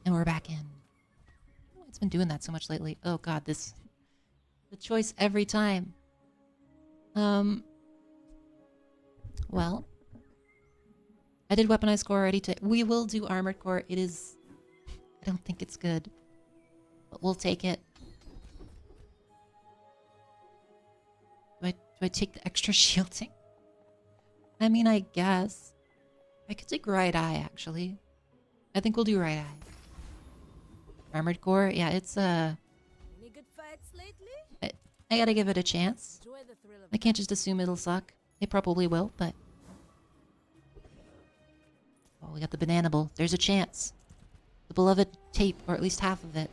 And we're back in. Oh, it's been doing that so much lately. Oh god, the choice every time. Um well, I did weaponized core already. We will do armored core. It is, I don't think it's good, but we'll take it. Do I take the extra shielding? I mean, I guess. I could take right eye, actually. I think we'll do right eye. Armored core? Yeah, it's, Any good fights lately? I gotta give it a chance. Enjoy the thrill of I can't just assume it'll suck. It probably will, but... Oh, we got the bananable. There's a chance. The beloved tape, or at least half of it.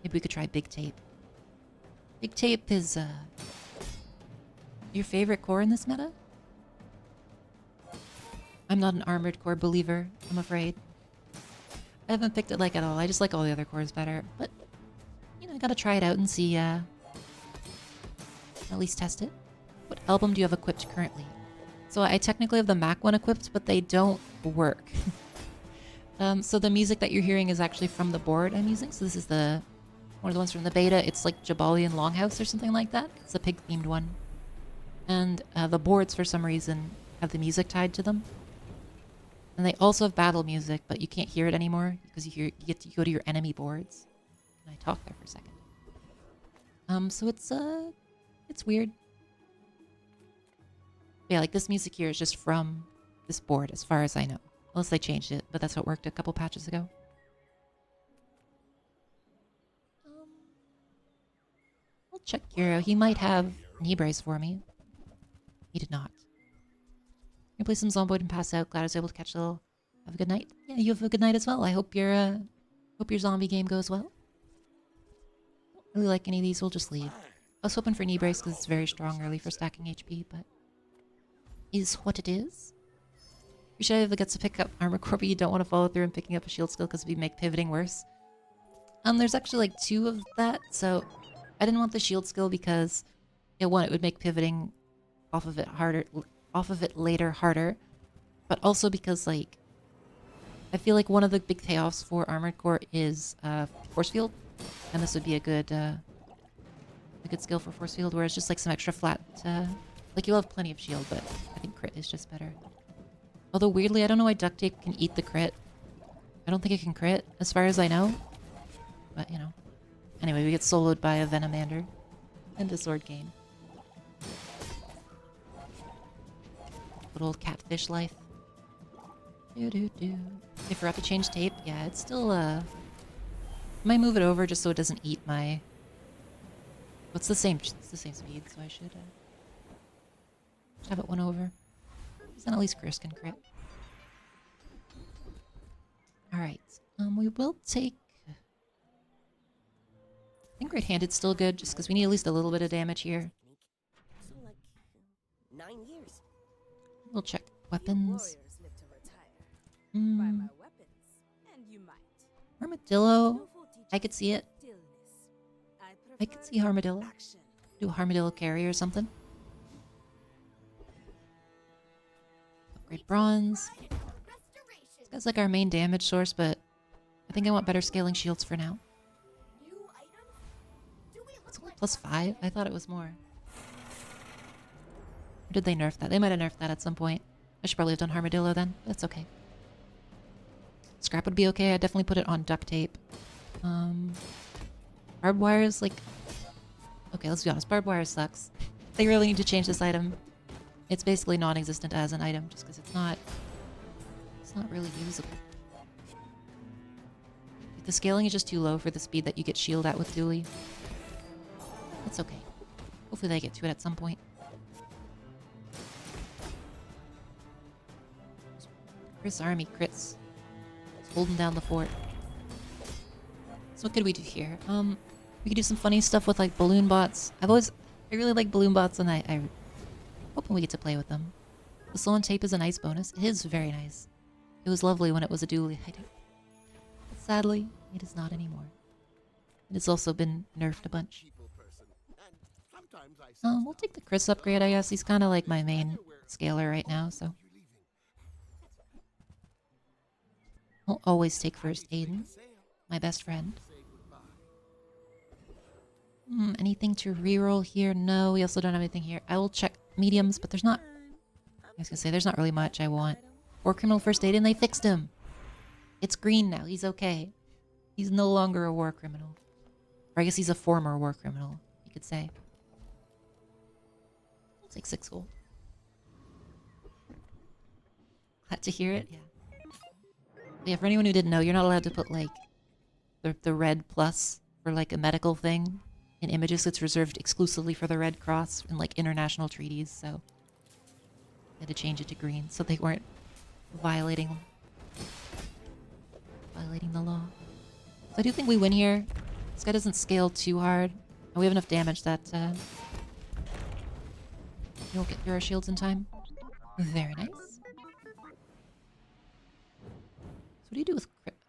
Maybe we could try big tape. Big tape is, your favorite core in this meta? I'm not an armored core believer, I'm afraid. I haven't picked it like at all. I just like all the other cores better. But, you know, I gotta try it out and see, at least test it. What album do you have equipped currently? So I technically have the Mac one equipped, but they don't work. So the music that you're hearing is actually from the board I'm using. So this is one of the ones from the beta. It's like Jabalian Longhouse or something like that. It's a pig-themed one. And the boards, for some reason, have the music tied to them. And they also have battle music, but you can't hear it anymore because you get to go to your enemy boards. And I talked there for a second. So it's weird. Yeah, like this music here is just from this board, as far as I know. Unless they changed it, but that's what worked a couple patches ago. I'll check Kiro. He might have knee brace for me. He did not. You play some Zomboid and pass out. Glad I was able to catch a little. Have a good night. Yeah, you have a good night as well. I hope your zombie game goes well. Don't really like any of these. We'll just leave. I was hoping for knee brace because it's very strong early for stacking HP, but is what it is. You should have the guts to pick up armor core, but you don't want to follow through and picking up a shield skill because it'd make pivoting worse. There's actually like 2 of that, so I didn't want the shield skill because it would make pivoting off of it later harder, but also because like I feel like one of the big payoffs for armored core is force field, and this would be a good skill for force field, whereas just like some extra flat, like you'll have plenty of shield, but I think crit is just better. Although weirdly, I don't know why duct tape can eat the crit. I don't think it can crit, as far as I know. But, you know. Anyway, we get soloed by a Venomander. And a sword game. Good old catfish life. I forgot to change tape. Yeah, it's still, I might move it over just so it doesn't eat my... It's the same speed, so I should have it one over. Then at least Chris can crit. Alright. We will take... I think right-handed's still good, just because we need at least a little bit of damage here. So like 9 years. We'll check weapons. Harmadillo. I could see it. I could see Harmadillo. Do a Harmadillo carry or something. Upgrade bronze. This guy's like our main damage source, but I think I want better scaling shields for now. It's only +5? I thought it was more. Or did they nerf that? They might have nerfed that at some point. I should probably have done Harmadillo then. That's okay. Scrap would be okay. I'd definitely put it on duct tape. Barbed wires, like... Okay, let's be honest. Barbed wire sucks. They really need to change this item. It's basically non-existent as an item, just because it's not really usable. The scaling is just too low for the speed that you get shield at with Dooley. It's okay. Hopefully they get to it at some point. Chris Army crits. It's holding down the fort. So what could we do here? We could do some funny stuff with like balloon bots. I really like balloon bots, and I hoping we get to play with them. The slow on tape is a nice bonus. It is very nice. It was lovely when it was a dually item. But sadly, it is not anymore. It has also been nerfed a bunch. We'll take the Chris upgrade, I guess. He's kind of like my main scaler right now, so. I'll always take first Aiden, my best friend. Anything to reroll here? No, we also don't have anything here. I will check mediums, but there's not... I was gonna say, there's not really much I want. War criminal first aid, and they fixed him. It's green now. He's okay. He's no longer a war criminal. Or I guess he's a former war criminal, you could say. I'll take 6 gold. Glad to hear it, yeah. Yeah, for anyone who didn't know, you're not allowed to put, like, the red plus for, like, a medical thing in images. It's reserved exclusively for the Red Cross in, like, international treaties, so... I had to change it to green so they weren't violating the law. So I do think we win here. This guy doesn't scale too hard. And we have enough damage that we won't get through our shields in time. Very nice. So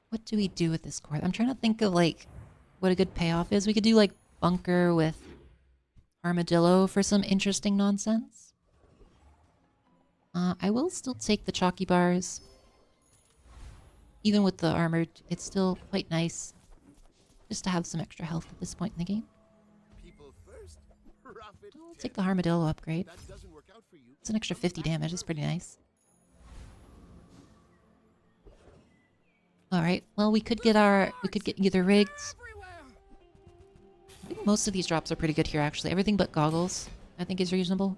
what do we do with this core? I'm trying to think of like what a good payoff is. We could do like bunker with Harmadillo for some interesting nonsense. I will still take the chalky bars. Even with the armored, it's still quite nice just to have some extra health at this point in the game. I'll take the Harmadillo upgrade. It's an extra 50 damage. It's pretty nice. Alright, well we could get either rigged. I think most of these drops are pretty good here actually. Everything but goggles I think is reasonable.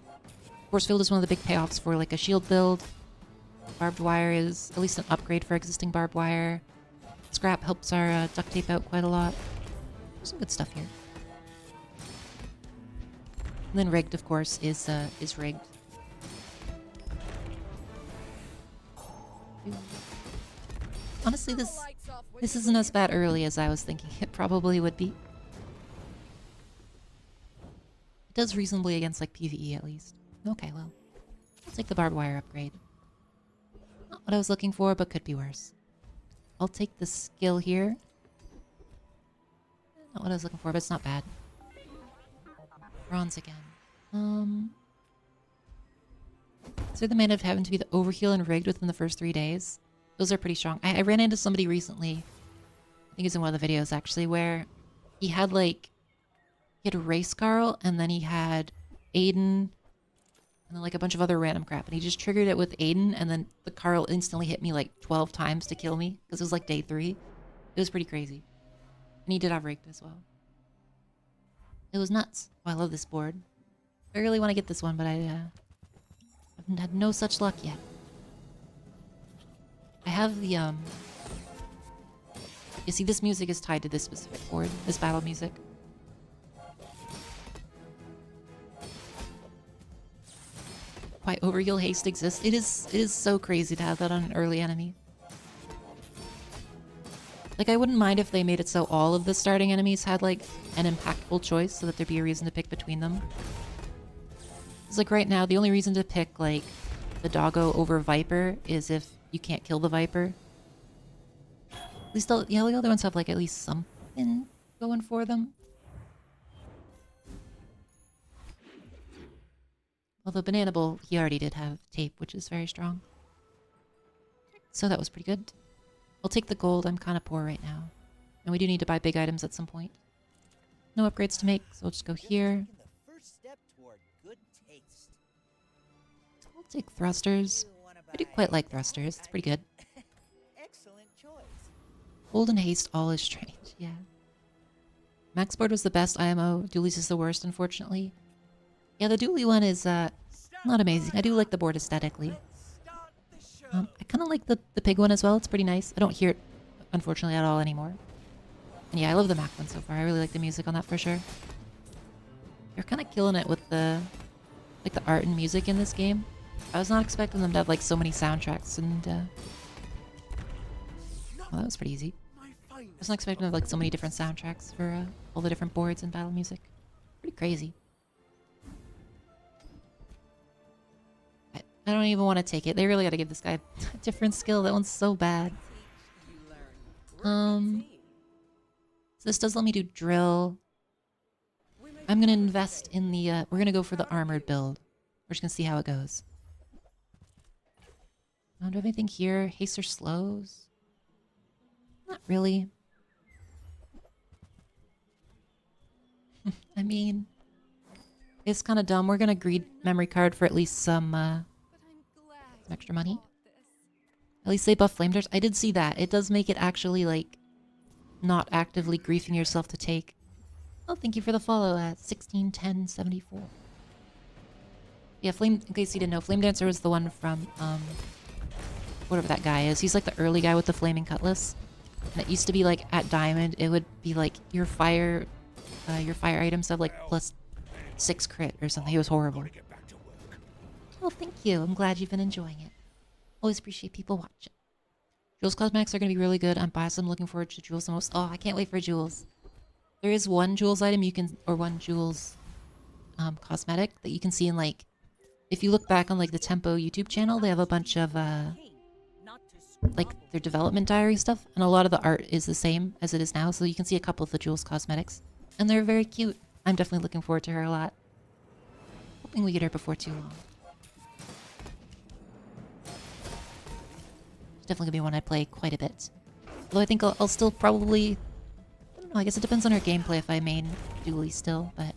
Force field is one of the big payoffs for like a shield build. Barbed wire is at least an upgrade for existing barbed wire. Scrap helps our duct tape out quite a lot. There's some good stuff here. And then rigged, of course, is rigged. Honestly, this isn't as bad early as I was thinking it probably would be. It does reasonably against like PvE at least. Okay, well, I'll take the barbed wire upgrade. Not what I was looking for, but could be worse. I'll take the skill here. Not what I was looking for, but it's not bad. Bronze again. So the man of having to be the overheal and rigged within the first 3 days. Those are pretty strong. I ran into somebody recently, I think it's in one of the videos actually, where he had like, he had Race Carl, and then he had Aiden, and then like a bunch of other random crap. And he just triggered it with Aiden, and then the Carl instantly hit me like 12 times to kill me, because it was like day 3. It was pretty crazy. And he did have rigged as well. It was nuts. Oh, I love this board. I really want to get this one, but I've had no such luck yet. I have the, you see, this music is tied to this specific board, this battle music. Why overheal haste exists? It is so crazy to have that on an early enemy. Like, I wouldn't mind if they made it so all of the starting enemies had, like, an impactful choice so that there'd be a reason to pick between them. Because, like, right now, the only reason to pick, like, the doggo over Viper is if you can't kill the Viper. At least, the other ones have, like, at least something going for them. Although Banana Bull, he already did have tape, which is very strong. So that was pretty good. I'll take the gold. I'm kind of poor right now. And we do need to buy big items at some point. No upgrades to make, so I'll just go here. I'll take thrusters. I do quite like thrusters. It's pretty good. Hold and haste, all is strange. Yeah. Max board was the best IMO. Dooley's is the worst, unfortunately. Yeah, the Dooley one is not amazing. I do like the board aesthetically. I kind of like the pig one as well. It's pretty nice. I don't hear it, unfortunately, at all anymore. And yeah, I love the Mac one so far. I really like the music on that for sure. They're kind of killing it with the art and music in this game. I was not expecting them to have like so many soundtracks, and well, that was pretty easy. I was not expecting to have like so many different soundtracks for all the different boards and battle music. Pretty crazy. I don't even want to take it. They really got to give this guy a different skill. That one's so bad. So this does let me do drill. I'm going to invest in the... we're going to go for the armored build. We're just going to see how it goes. I don't have anything here. Haste or slows? Not really. I mean, it's kind of dumb. We're gonna greed memory card for at least some extra money. At least they buff flame darts. I did see that. It does make it actually, like, not actively griefing yourself to take. Oh, thank you for the follow at 161074. Yeah, Flame, in case you didn't know, Flame Dancer was the one from, whatever that guy is. He's like the early guy with the flaming cutlass. And it used to be like at Diamond, it would be like your fire items have like +6 crit or something. It was horrible. Oh, thank you. I'm glad you've been enjoying it. Always appreciate people watching. Jules cosmetics are going to be really good. I'm biased. I'm looking forward to Jules the most. Oh, I can't wait for Jules. There is one Jules item you can, or one Jules cosmetic that you can see in, like, if you look back on like the Tempo YouTube channel, they have a bunch of like their development diary stuff, and a lot of the art is the same as it is now, so you can see a couple of the Jules cosmetics, and they're very cute. I'm definitely looking forward to her a lot. Hoping we get her before too long. It's definitely gonna be one I play quite a bit. Although I think I'll still probably, I don't know, I guess it depends on her gameplay if I main Dooley still, but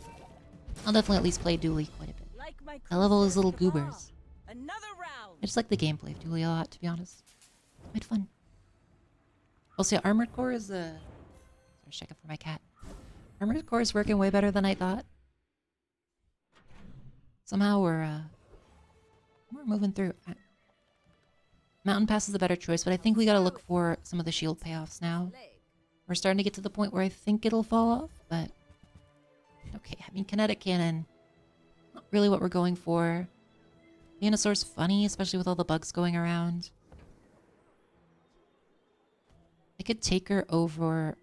I'll definitely at least play Dooley quite a bit. I love all those little goobers. I just like the gameplay of Dooley a lot, to be honest. Quite fun. Also, yeah, Armored Core is sorry, checking for my cat. Armored Core is working way better than I thought. Somehow we're moving through. Mountain Pass is a better choice, but I think we gotta look for some of the shield payoffs now. We're starting to get to the point where I think it'll fall off, but okay. I mean, kinetic cannon, not really what we're going for. Venusaur's funny, especially with all the bugs going around. I could take her over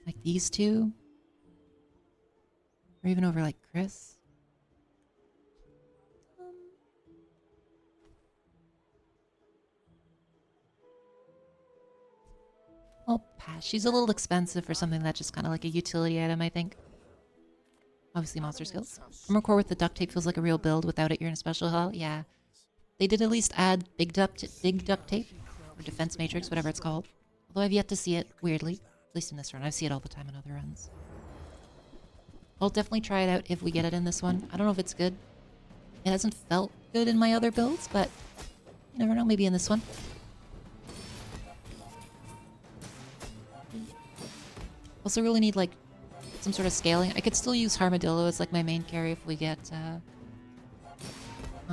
like these two, or even over like Chris. I'll pass. She's a little expensive for something that's just kind of like a utility item, I think. Obviously, monster skills. Armor core with the duct tape feels like a real build. Without it, you're in a special hell. Yeah. They did at least add big duct tape, or defense matrix, whatever it's called. Although I've yet to see it, weirdly. At least in this run. I see it all the time in other runs. I'll definitely try it out if we get it in this one. I don't know if it's good. It hasn't felt good in my other builds, but you never know, maybe in this one. Also really need like some sort of scaling. I could still use Harmadillo as like my main carry if we get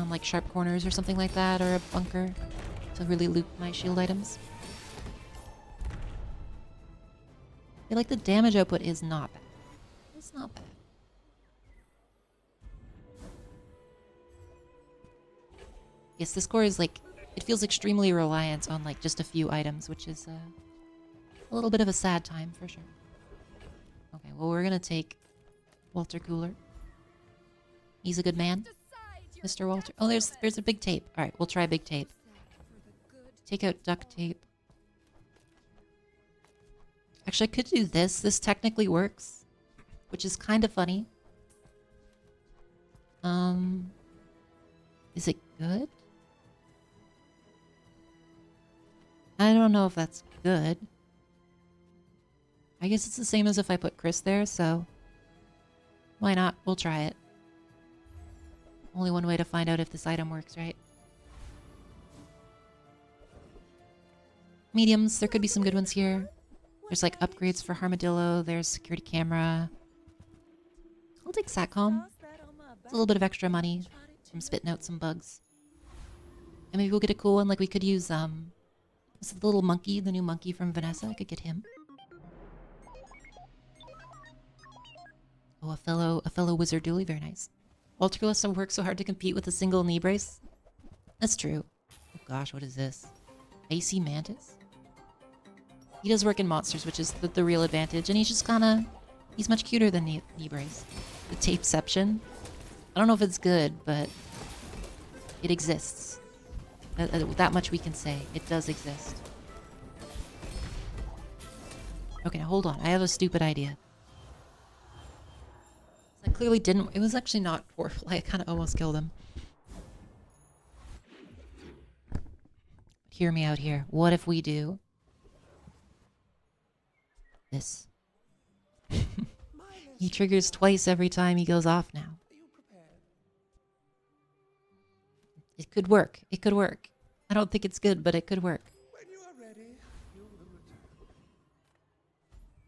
like sharp corners or something like that, or a bunker to really loot my shield items. I feel like the damage output is not bad. It's not bad. Yes, this core is like, it feels extremely reliant on like just a few items, which is a little bit of a sad time for sure. Okay, well, we're gonna take Walter Cooler. He's a good man, Mr. Walter. Oh, there's a big tape. All right, we'll try big tape. Take out duct tape. Actually, I could do this. This technically works, which is kind of funny. Is it good? I don't know if that's good. I guess it's the same as if I put Chris there, so why not? We'll try it. Only one way to find out if this item works, right? Mediums, there could be some good ones here. There's like upgrades for Harmadillo, there's security camera. I'll take Satcom. It's a little bit of extra money from spitting out some bugs. And maybe we'll get a cool one, like we could use this is the little monkey, the new monkey from Vanessa. I could get him. Oh, a fellow wizard dually, very nice. Walter Less worked so hard to compete with a single knee brace. That's true. Oh gosh, what is this? AC Mantis? He does work in monsters, which is the real advantage, and he's just kinda, he's much cuter than knee brace. The tapeception. I don't know if it's good, but it exists. That much we can say. It does exist. Okay, now hold on. I have a stupid idea. I clearly didn't. It was actually not poor. Like, I kind of almost killed him. hear me out here. What if we do this? He triggers twice every time he goes off now. It could work. It could work. I don't think it's good, but it could work.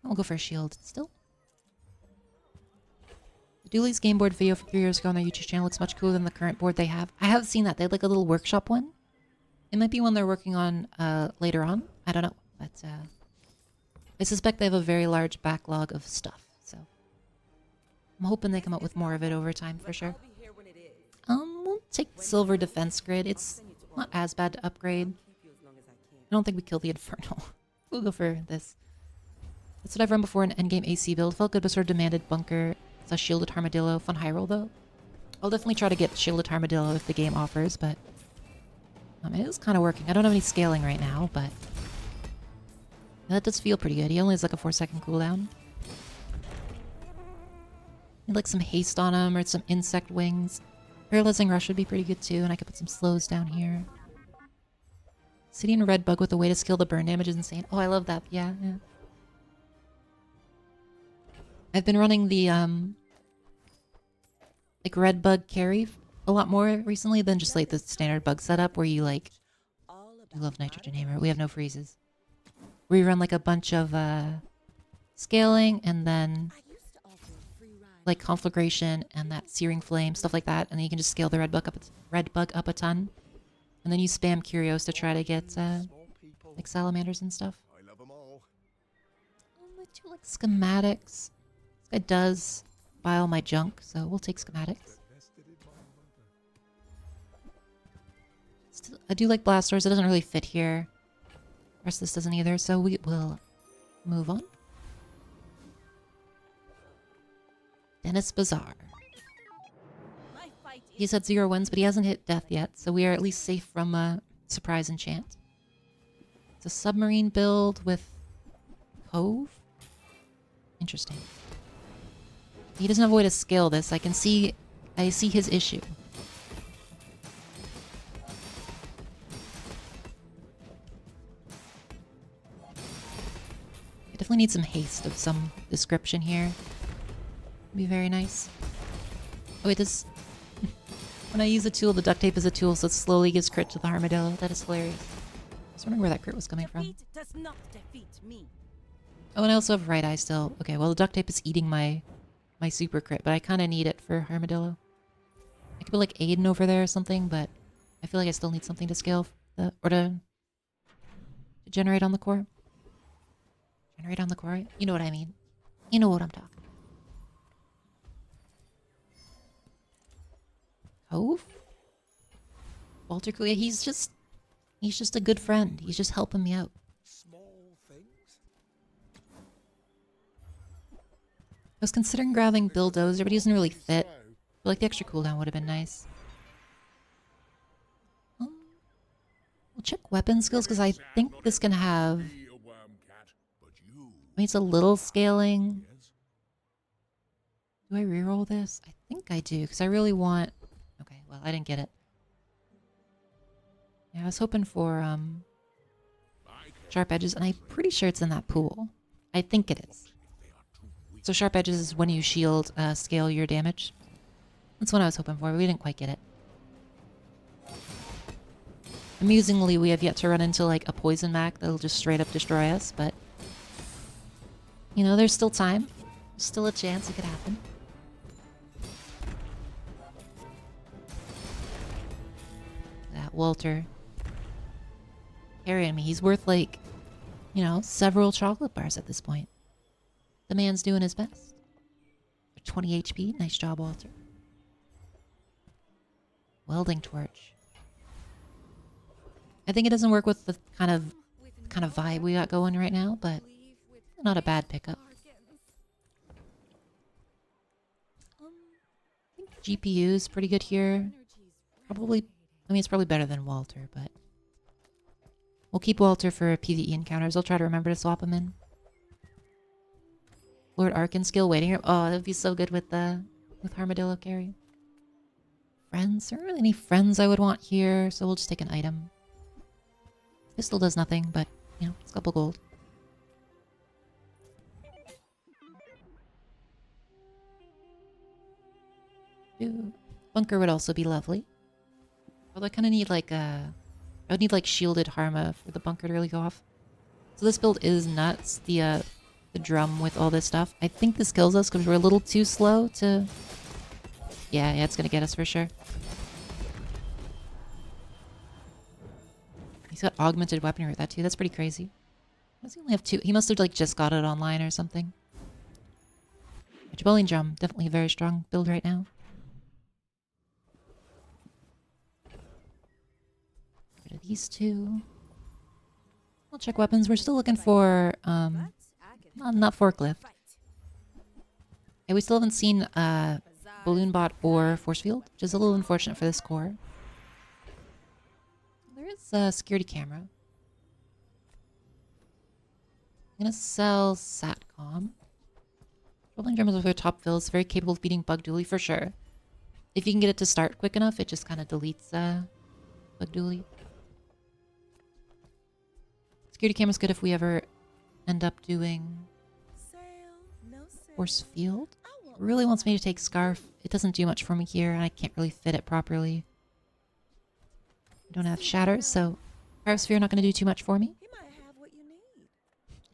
I'll go for a shield still. The Dooley's game board video from 3 years ago on their YouTube channel looks much cooler than the current board they have. I have seen that. They had like a little workshop one. It might be one they're working on later on. I don't know. But I suspect they have a very large backlog of stuff. So I'm hoping they come up with more of it over time for sure. We'll take Silver Defense Grid. It's not as bad to upgrade. I don't think we kill the Infernal. We'll go for this. That's what I've run before in endgame AC build. Felt good but sort of demanded bunker. It's a shielded Harmadillo. Fun high roll though. I'll definitely try to get shielded Harmadillo if the game offers, but it is kind of working. I don't have any scaling right now, but that does feel pretty good. He only has like a 4-second cooldown. Need like some haste on him or some insect wings. Paralyzing Rush would be pretty good too, and I could put some slows down here. Sitting Red Bug with a way to skill the burn damage is insane. Oh, I love that. Yeah. I've been running the like Red Bug carry a lot more recently than just like the standard bug setup where you like I love Nitrogen Hammer. We have no freezes. Where you run like a bunch of scaling and then like conflagration and that searing flame, stuff like that, and then you can just scale the red bug up a ton. And then you spam curios to try to get like salamanders and stuff. I do like schematics. This guy does buy all my junk, so we'll take schematics. Still, I do like blast doors. It doesn't really fit here. The rest of this doesn't either, so we will move on. Dennis Bazaar. He's had 0 wins, but he hasn't hit death yet, so we are at least safe from a surprise enchant. It's a submarine build with Cove. Interesting. He doesn't have a way to scale this. I see his issue. I definitely need some haste of some description here. Be very nice. Oh, it does. When I use a tool, the duct tape is a tool, so it slowly gives crit to the Harmadillo. That is hilarious. I was wondering where that crit was coming from. Does not defeat me. Oh, and I also have right eye still. Okay, well the duct tape is eating my super crit, but I kind of need it for Harmadillo. I could put like Aiden over there or something, but I feel like I still need something to scale or to generate on the core. Generate on the core. You know what I mean. You know what I'm talking about. Cove? Walter Cool. Yeah, he's just a good friend. He's just helping me out. I was considering grabbing Bulldozer, but he doesn't really fit. But like the extra cooldown would have been nice. We'll check weapon skills because I think this can have. I mean, it's a little scaling. Do I reroll this? I think I do because I really want. Okay, well, I didn't get it. Yeah, I was hoping for sharp edges, and I'm pretty sure it's in that pool. I think it is. So sharp edges is when you shield scale your damage. That's what I was hoping for, but we didn't quite get it. Amusingly, we have yet to run into like a poison mac that'll just straight up destroy us, but you know, there's still time. There's still a chance it could happen. That Walter carrying me. He's worth like, you know, several chocolate bars at this point. The man's doing his best. 20 HP. Nice job, Walter. Welding torch. I think it doesn't work with the kind of vibe we got going right now, but not a bad pickup. I think GPU is pretty good here. Probably, I mean, it's probably better than Walter, but we'll keep Walter for PvE encounters. I'll try to remember to swap him in. Lord Arkin skill waiting room. Oh, that'd be so good with Harmadillo carry. Friends? There aren't really any friends I would want here, so we'll just take an item. Pistol does nothing, but, you know, it's a couple gold. Ooh. Bunker would also be lovely. Although I kind of need like a... I would need like shielded Harma for the bunker to really go off. So this build is nuts. The drum with all this stuff. I think this kills us because we're a little too slow to... Yeah, it's gonna get us for sure. He's got augmented weaponry with that too. That's pretty crazy. Why does he only have 2? He must have like just got it online or something. Jabalian drum, definitely a very strong build right now. Rid of these 2. We'll check weapons. We're still looking for not forklift. Yeah, we still haven't seen balloon bot or force field, which is a little unfortunate for this core. There is a security camera. I'm gonna sell Satcom. Rolling drum is with our top fills, very capable of beating Bug Dually for sure. If you can get it to start quick enough, it just kind of deletes Bug Dually. Security camera's good if we ever end up doing force field. It really wants me to take Scarf. It doesn't do much for me here, and I can't really fit it properly. I don't have Shatter, so Cryosphere not going to do too much for me.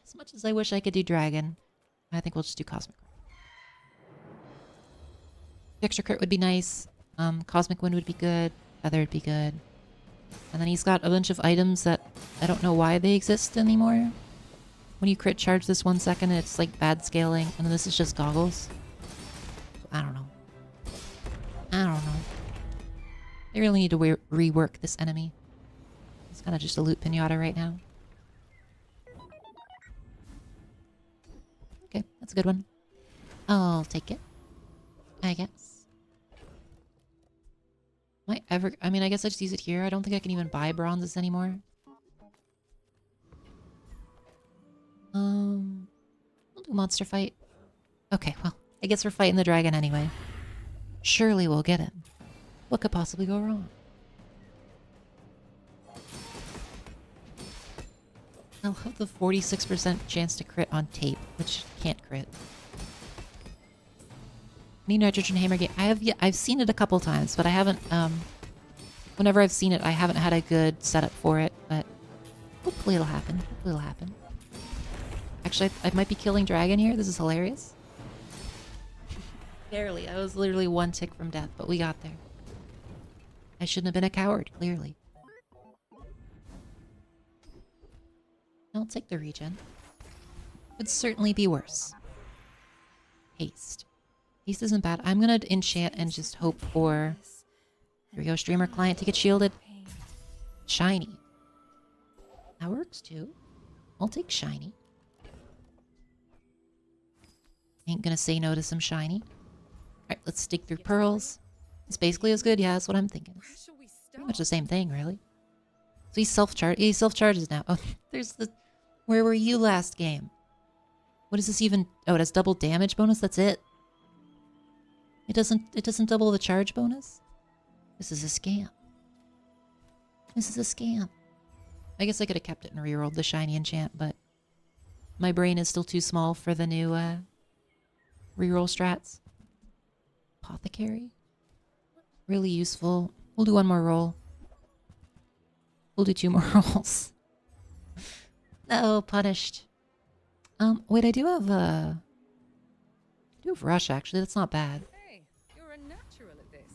As much as I wish I could do Dragon, I think we'll just do Cosmic. Extra crit would be nice. Cosmic Wind would be good. Feather would be good. And then he's got a bunch of items that I don't know why they exist anymore. When you crit charge this 1 second, it's like bad scaling, and then this is just goggles. I don't know. They really need to rework this enemy. It's kind of just a loot pinata right now. Okay, that's a good one. I'll take it, I guess. Might ever... I mean, I guess I just use it here. I don't think I can even buy bronzes anymore. We'll do monster fight. Okay, well, I guess we're fighting the dragon anyway. Surely we'll get him. What could possibly go wrong? I'll have the 46% chance to crit on tape, which can't crit. Need nitrogen hammer game. I've seen it a couple times, but I haven't whenever I've seen it, I haven't had a good setup for it, but hopefully it'll happen. Hopefully it'll happen. Actually, I might be killing dragon here. This is hilarious. Barely. I was literally 1 tick from death, but we got there. I shouldn't have been a coward, clearly. I'll take the regen. Could certainly be worse. Haste. Haste isn't bad. I'm gonna enchant and just hope for... Here we go, streamer client to get shielded. Shiny. That works too. I'll take shiny. Ain't gonna say no to some shiny. Alright, let's dig through pearls. It's basically as good, yeah, that's what I'm thinking. Pretty much the same thing, really. So he self-charges now. Oh, there's the... Where were you last game? What is this even... Oh, it has double damage bonus? That's it? It doesn't double the charge bonus? This is a scam. This is a scam. I guess I could have kept it and rerolled the shiny enchant, but... My brain is still too small for the new, reroll strats. Apothecary? Really useful. We'll do 1 more roll. We'll do 2 more rolls. No, punished. Wait, I do have rush, actually. That's not bad. Hey, you're a natural at this.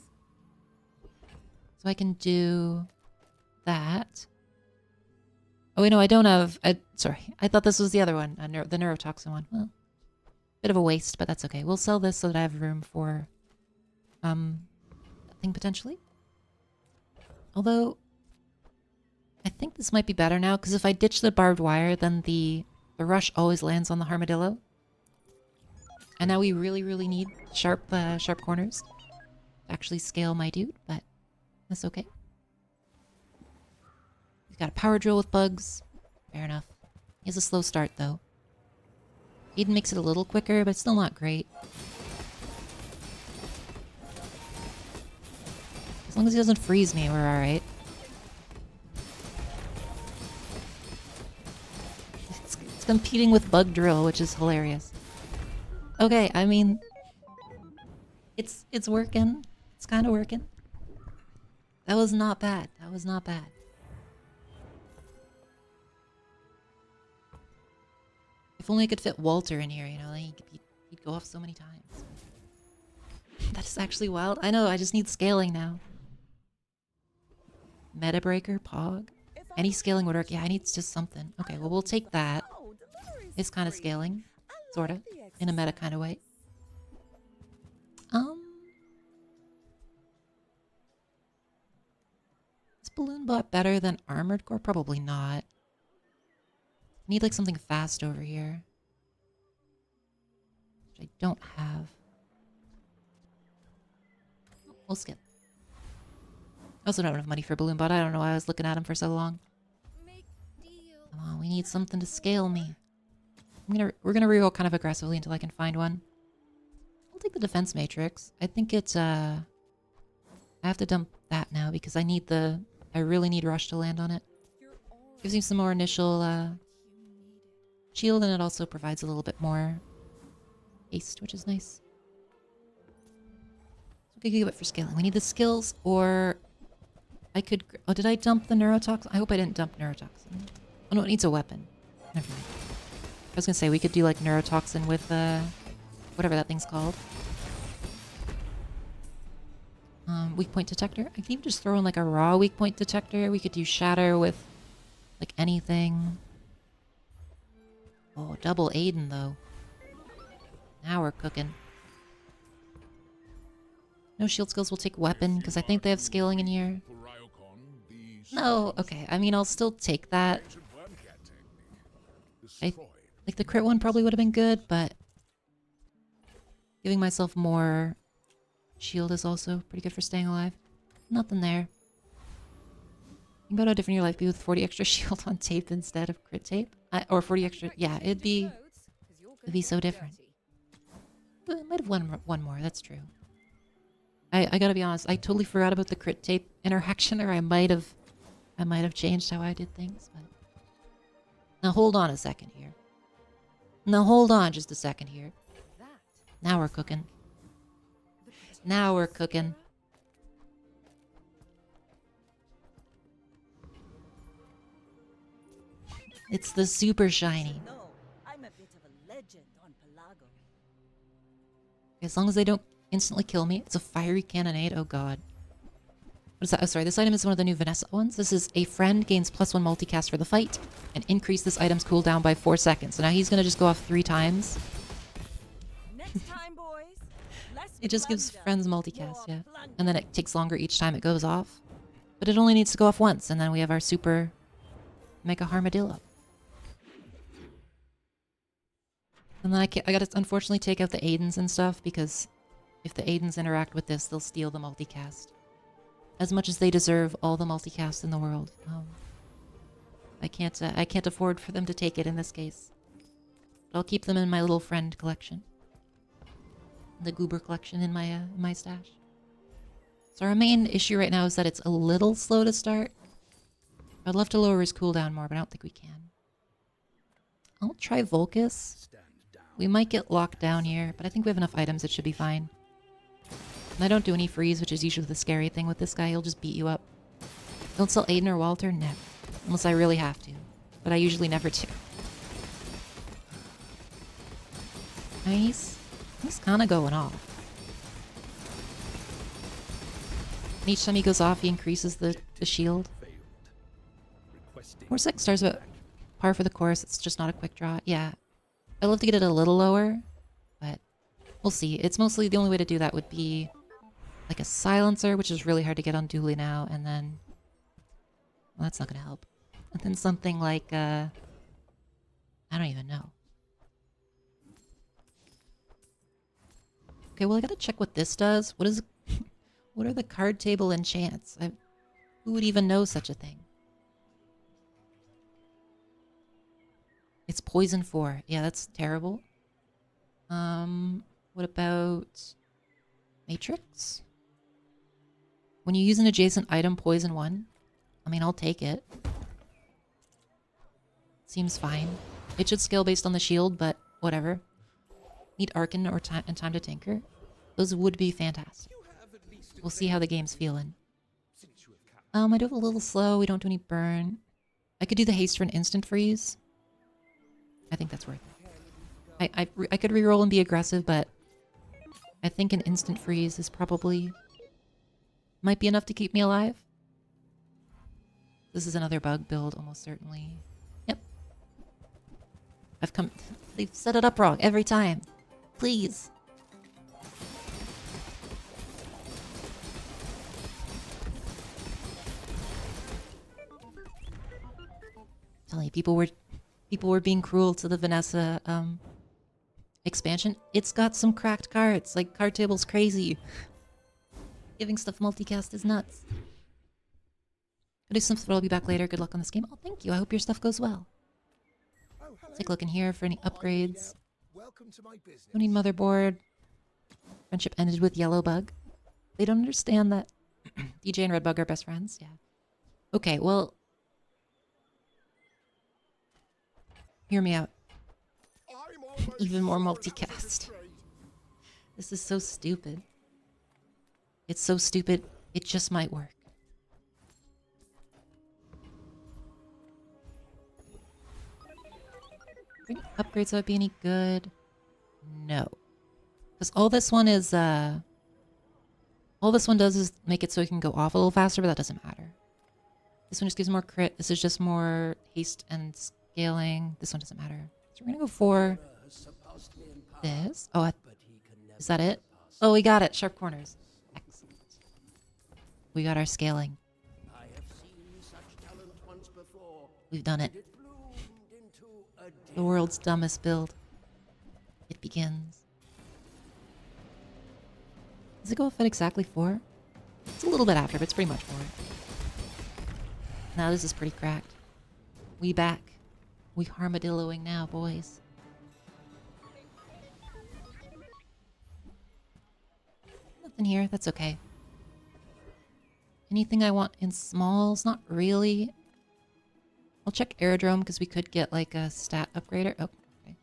So I can do that. Oh, wait, no, I don't have... sorry, I thought this was the other one, the neurotoxin one. Well, bit of a waste, but that's okay. We'll sell this so that I have room for, that thing potentially. Although, I think this might be better now, because if I ditch the barbed wire, then the rush always lands on the Harmadillo. And now we really, really need sharp corners to actually scale my dude, but that's okay. He's got a power drill with bugs. Fair enough. He has a slow start, though. Eden makes it a little quicker, but it's still not great. As long as he doesn't freeze me, we're alright. competing with bug drill, which is hilarious. Okay, I mean, it's working. It's kind of working. That was not bad. That was not bad. If only I could fit Walter in here, you know, then he'd go off so many times. That is actually wild. I know, I just need scaling now. Meta breaker, Pog. Any scaling would work. Yeah, I need just something. Okay, well, we'll take that. It's kind of scaling. Sort of. In a meta kind of way. Is Balloon Bot better than Armored Core? Probably not. I need like something fast over here. Which I don't have. We'll skip. I also don't have enough money for Balloon Bot. I don't know why I was looking at him for so long. Come on, we need something to scale me. We're gonna reroll kind of aggressively until I can find one. I'll take the defense matrix. I think it's I have to dump that now because I really need rush to land on it. Gives me some more initial shield, and it also provides a little bit more haste, which is nice. So we could give it for scaling. We need the skills, or I could... Oh, did I dump the neurotoxin? I hope I didn't dump neurotoxin. Oh no, it needs a weapon. Never mind. I was gonna say, we could do like neurotoxin with whatever that thing's called. Weak point detector. I can even just throw in like a raw weak point detector. We could do shatter with like anything. Oh, double Aiden though. Now we're cooking. No shield skills, we'll take weapon because I think they have scaling in here. No, okay. I mean, I'll still take that. Like the crit one probably would have been good, but giving myself more shield is also pretty good for staying alive. Nothing there. Think about how different your life be with 40 extra shield on tape instead of crit tape. Or 40 extra... Yeah, it'd be so different. But I might have one more, that's true. I gotta be honest, I totally forgot about the crit tape interaction, or I might have changed how I did things, but... Now hold on a second here. Now hold on just a second here. Now we're cooking. Now we're cooking. It's the super shiny. I'm a bit of a legend on Pelago. As long as they don't instantly kill me. It's a fiery cannonade. Oh god. What is that? Oh, sorry. This item is one of the new Vanessa ones. This is a friend gains +1 multicast for the fight and increase this item's cooldown by 4 seconds. So now he's going to just go off 3 times. Next time, boys. It just gives friends multicast, yeah. And then it takes longer each time it goes off. But it only needs to go off once, and then we have our super mega Harmadillo. And then I gotta unfortunately take out the Aidens and stuff, because if the Aidens interact with this, they'll steal the multicast. As much as they deserve all the multicast in the world. I can't afford for them to take it in this case. But I'll keep them in my little friend collection. The goober collection in my stash. So our main issue right now is that it's a little slow to start. I'd love to lower his cooldown more, but I don't think we can. I'll try Volcus. We might get locked down here, but I think we have enough items, it should be fine. And I don't do any freeze, which is usually the scary thing with this guy. He'll just beat you up. Don't sell Aiden or Walter? Never. Unless I really have to. But I usually never do. Nice. He's kind of going off. And each time he goes off, he increases the shield. 4-6 stars about par for the course. It's just not a quick draw. Yeah. I'd love to get it a little lower, but we'll see. It's mostly the only way to do that would be like a silencer, which is really hard to get on Dooley now, and then... Well, that's not going to help. And then something like, I don't even know. Okay, well, I gotta check what this does. What is... What are the card table enchants? Who would even know such a thing? It's poison 4. Yeah, that's terrible. What about... Matrix? When you use an adjacent item, poison 1? I mean, I'll take it. Seems fine. It should scale based on the shield, but whatever. Need Arcan or time and time to tinker. Those would be fantastic. We'll see how the game's feeling. I do have a little slow. We don't do any burn. I could do the haste for an instant freeze. I think that's worth it. I could reroll and be aggressive, but I think an instant freeze is probably might be enough to keep me alive. This is another bug build, almost certainly. Yep. They've set it up wrong every time. Please. Telling you, people were being cruel to the Vanessa expansion. It's got some cracked cards. Like, card table's crazy. Giving stuff multicast is nuts. I'll do some stuff, but I'll be back later. Good luck on this game. Oh, thank you. I hope your stuff goes well. Take a look in here for any upgrades. Don't need motherboard. Friendship ended with Yellow Bug. They don't understand that DJ and Red Bug are best friends. Yeah. Okay, well, hear me out. Even more multicast. This is so stupid. It's so stupid, it just might work. Think upgrades that would be any good? No. Because all this one is, all this one does is make it so it can go off a little faster, but that doesn't matter. This one just gives more crit. This is just more haste and scaling. This one doesn't matter. So we're gonna go for this. Oh, is that it? Oh, we got it. Sharp corners. Excellent. We got our scaling. We've done it. The world's dumbest build. It begins. Does it go off at exactly 4? It's a little bit after, but it's pretty much 4. Now this is pretty cracked. We back. We Harmadilloing now, boys. Nothing here. That's okay. Anything I want in smalls? Not really. I'll check Aerodrome because we could get like a stat upgrader. Oh, okay.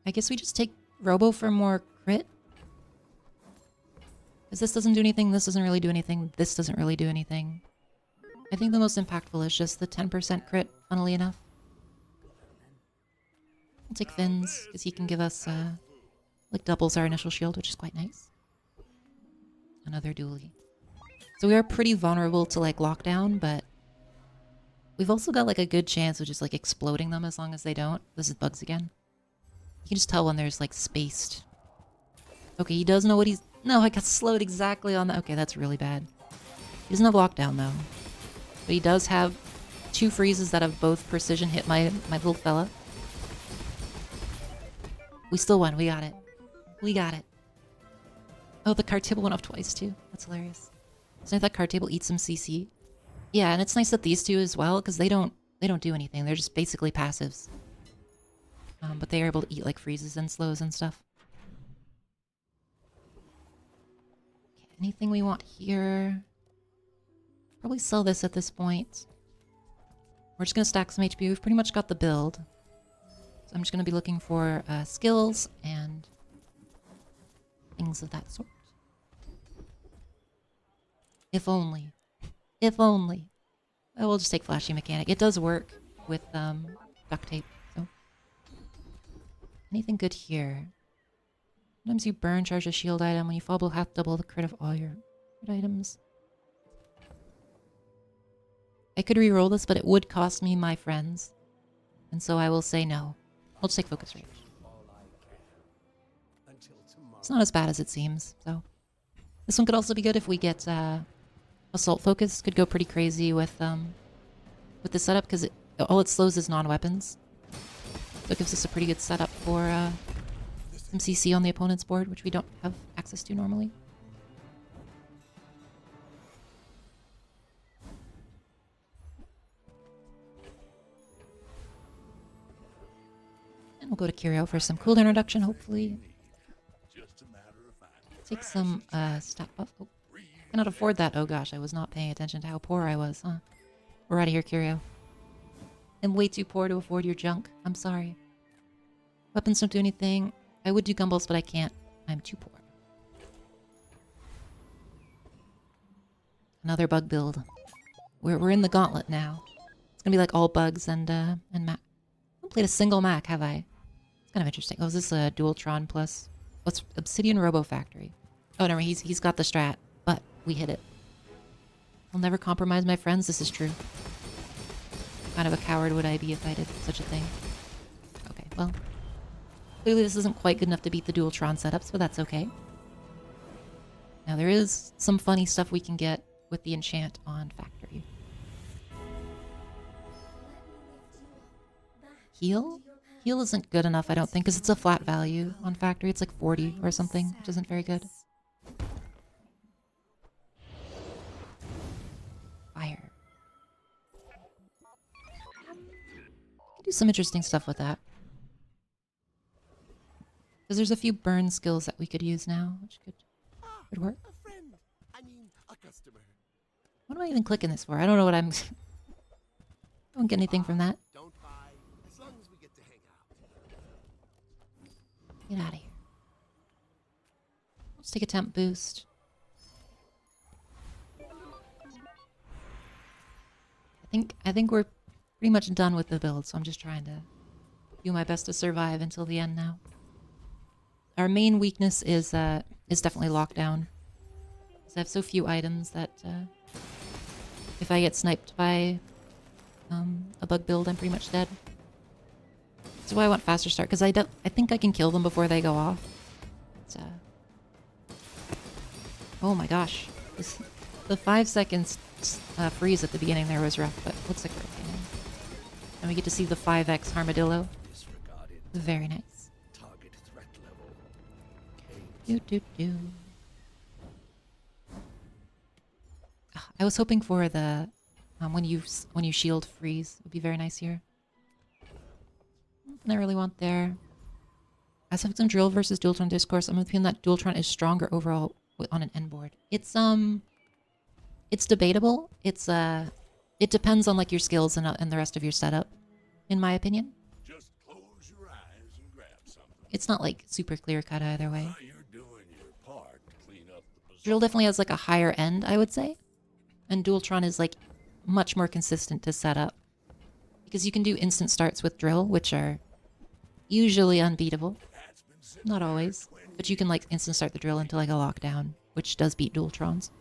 I guess we just take Robo for more crit. Because this doesn't do anything, this doesn't really do anything, this doesn't really do anything. I think the most impactful is just the 10% crit, funnily enough. I'll take Fins, because he can give us, like, doubles our initial shield, which is quite nice. Another dually. So we are pretty vulnerable to, like, lockdown, but we've also got, like, a good chance of just, like, exploding them as long as they don't. This is bugs again. You can just tell when there's, like, spaced. Okay, he does know what he's... No, I got slowed exactly on that. Okay, that's really bad. He doesn't have lockdown, though. But he does have 2 freezes that have both precision hit my little fella. We still won. We got it. We got it. Oh, the card table went off twice, too. That's hilarious. So that card table eats some CC. Yeah, and it's nice that these two as well, because they don't do anything. They're just basically passives. But they are able to eat, like, freezes and slows and stuff. Okay, anything we want here? Probably sell this at this point. We're just going to stack some HP. We've pretty much got the build. So I'm just going to be looking for skills and things of that sort. If only. If only. I will just take Flashy Mechanic. It does work with duct tape. So anything good here? Sometimes you burn, charge a shield item. When you fall below half, double the crit of all your crit items. I could re-roll this, but it would cost me my friends. And so I will say no. I'll just take Focus Rage. It's not as bad as it seems, so. This one could also be good if we get Assault Focus. Could go pretty crazy with the setup, because all it slows is non-weapons. So it gives us a pretty good setup for some CC on the opponent's board, which we don't have access to normally. And we'll go to Curio for some cooldown reduction, hopefully. Take some stat buff. Oh, cannot afford that. Oh gosh, I was not paying attention to how poor I was, huh? We're out of here, Curio. I'm way too poor to afford your junk. I'm sorry. Weapons don't do anything. I would do gumballs, but I can't. I'm too poor. Another bug build. We're in the gauntlet now. It's gonna be like all bugs and Mac. I haven't played a single Mac, have I? It's kind of interesting. Oh, is this a Dualtron plus? What's Obsidian Robo Factory? Oh no, he's got the strat, but we hit it. I'll never compromise my friends. This is true. What kind of a coward would I be if I did such a thing? Okay, well, clearly this isn't quite good enough to beat the Dualtron setups, but that's okay. Now there is some funny stuff we can get with the enchant on Factory. Heal? Heal isn't good enough, I don't think, because it's a flat value on Factory. It's like 40 or something, which isn't very good. Fire. Could do some interesting stuff with that. Because there's a few burn skills that we could use now, which could work. A friend. I mean, a customer. What am I even clicking this for? I don't know what I'm... I don't get anything from that. Don't buy, as long as we get to hang out. Get out of here. Let's take a temp boost. I think we're pretty much done with the build, so I'm just trying to do my best to survive until the end now. Our main weakness is definitely lockdown. Because I have so few items that if I get sniped by a bug build, I'm pretty much dead. That's why I want faster start, because I think I can kill them before they go off. It's, oh my gosh. The 5 seconds freeze at the beginning there was rough, but looks like we're okay now. And we get to see the 5x Harmadillo. Very nice. Target threat level. Do. I was hoping for the when you shield freeze. It would be very nice here. Nothing I really want there. As have some drill versus Dualtron discourse. I'm of the opinion that Dualtron is stronger overall on an N board. It's debatable. It depends on like your skills and the rest of your setup, in my opinion. Just close your eyes and grab something. It's not like super clear cut either way. You're doing your part to clean up the bazaar. Drill definitely has like a higher end, I would say. And Dualtron is like much more consistent to set up. Because you can do instant starts with drill, which are usually unbeatable. Not always. But you can like instant start the drill into like a lockdown, which does beat Dualtrons.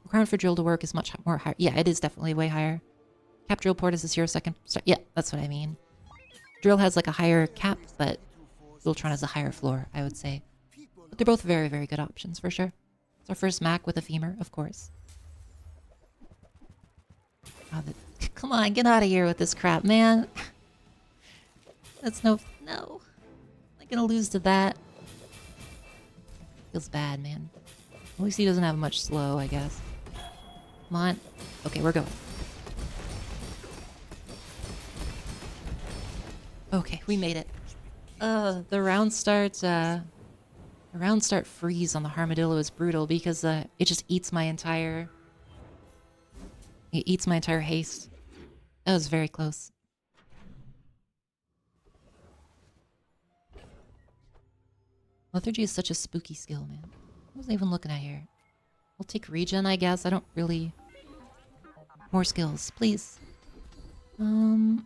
Requirement for drill to work is much more higher. Yeah, it is definitely way higher. Cap drill port is a 0-second start. Yeah, that's what I mean. Drill has like a higher cap, but Dualtron has a higher floor, I would say. But they're both very, very good options, for sure. It's our first Mac with a femur, of course. Oh, come on, get out of here with this crap, man. That's no... I'm gonna lose to that. Feels bad, man. At least he doesn't have much slow, I guess. Come on. Okay, we're going. Okay, we made it. The round start freeze on the Harmadillo is brutal because it just eats my entire... It eats my entire haste. That was very close. Lethargy is such a spooky skill, man. What was I even looking at here? We'll take regen, I guess. I don't really... More skills, please. The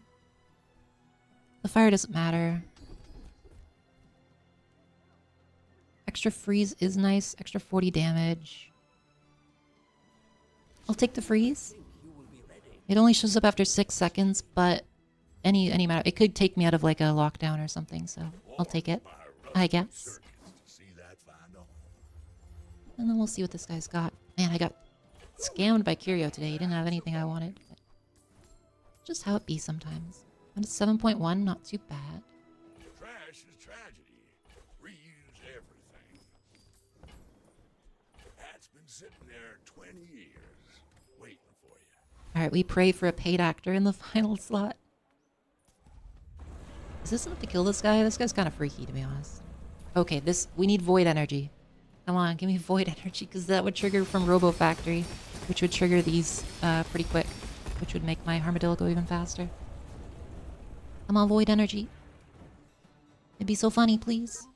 fire doesn't matter. Extra freeze is nice. Extra 40 damage. I'll take the freeze. It only shows up after 6 seconds, but any matter. It could take me out of like a lockdown or something, so I'll take it, I guess. And then we'll see what this guy's got. Man, I got scammed by Curio today. He didn't have anything I wanted. But just how it be sometimes. And it's 7.1, not too bad. Trash is tragedy. Reuse everything. That's been sitting there 20 years, waiting for you. Alright, we pray for a paid actor in the final slot. Is this enough to kill this guy? This guy's kind of freaky, to be honest. Okay, we need void energy. Come on, give me void energy, because that would trigger from Robo Factory, which would trigger these pretty quick, which would make my Harmadillo go even faster. Come on, Void Energy. It'd be so funny, please.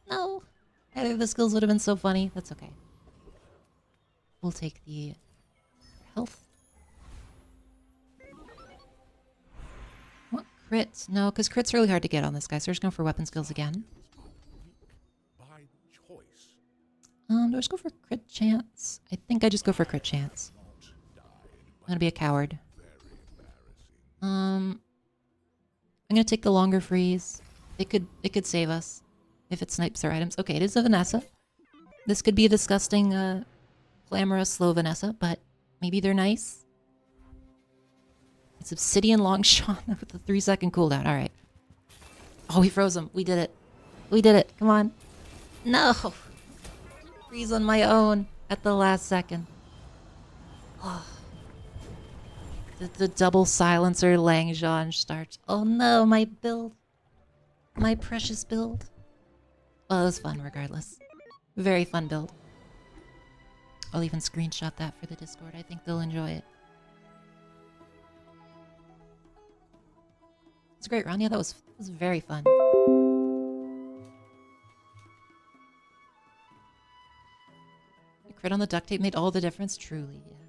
No. Either of the skills would have been so funny. That's okay. We'll take the health. What crit? No, because crit's really hard to get on this guy, so we're just going for weapon skills again. By choice. Do I just go for crit chance? I think I just go for crit chance. I'm gonna be a coward. I'm gonna take the longer freeze. It could save us if it snipes our items. Okay, it is a Vanessa. This could be a disgusting, glamorous slow Vanessa, but maybe they're nice. It's Obsidian long shot with a 3-second cooldown. All right. Oh, we froze him. We did it. We did it. Come on. No. Freeze on my own at the last second. Oh. The double silencer Langjean starts. Oh no, my build. My precious build. Well, it was fun regardless. Very fun build. I'll even screenshot that for the Discord. I think they'll enjoy it. It's a great run. Yeah, that was very fun. The crit on the duct tape made all the difference. Truly, yeah.